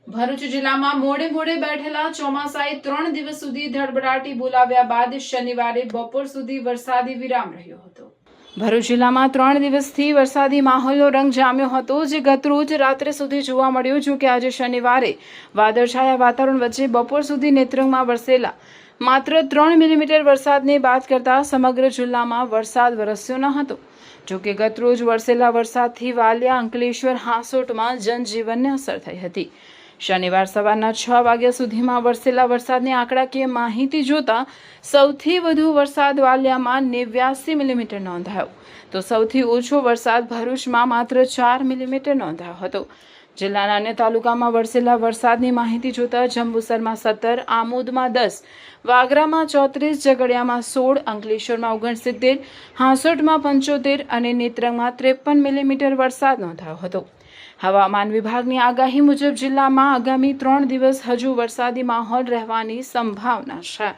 ભરૂચ જિલ્લામાં મોડે મોડે બેઠેલા ચોમાસાએ 3 દિવસ સુધી ધડબડાટી બોલાવ્યા બાદ શનિવારે બપોર સુધી વરસાદી વિરામ રહ્યો હતો। ભરૂચ જિલ્લામાં 3 દિવસથી વરસાદી માહોલનો રંગ જામ્યો હતો, જે ગતરોજ રાત્રે સુધી જોવા મળ્યો। જો કે આજે શનિવારે વાદળછાયા વાતાવરણ વચ્ચે બપોર સુધી નેત્રંગમાં વરસેલા માત્ર 3 મિલીમીટર વરસાદને બાદ કરતા સમગ્ર જિલ્લામાં વરસાદ વરસ્યો ન હતો। જો કે ગતરોજ વરસેલા વરસાદથી વાલિયા, અંકલેશ્વર, હાંસોટમાં જનજીવનને અસર થઈ હતી। શનિવાર સવારના 6 વાગ્યા સુધીમાં વરસેલા વરસાદની આંકડાકીય માહિતી જોતા સૌથી વધુ વરસાદ વાલિયામાં 89 મિલીમીટર નોંધાયો, તો સૌથી ઓછો વરસાદ ભરૂચમાં માત્ર 4 મિલીમીટર નોંધાયો હતો। જિલ્લાના અન્ય તાલુકામાં વરસેલા વરસાદની માહિતી જોતા જંબુસરમાં 17, આમોદમાં 10, વાગરામાં 34, ઝઘડિયામાં 16, અંકલેશ્વરમાં 69, હાંસોટમાં 75 અને નેત્રંગમાં 53 મિલીમીટર વરસાદ નોંધાયો હતો। હવામાન વિભાગની આગાહી મુજબ જિલ્લામાં આગામી 3 દિવસ હજુ વરસાદી માહોલ રહેવાની સંભાવના છે।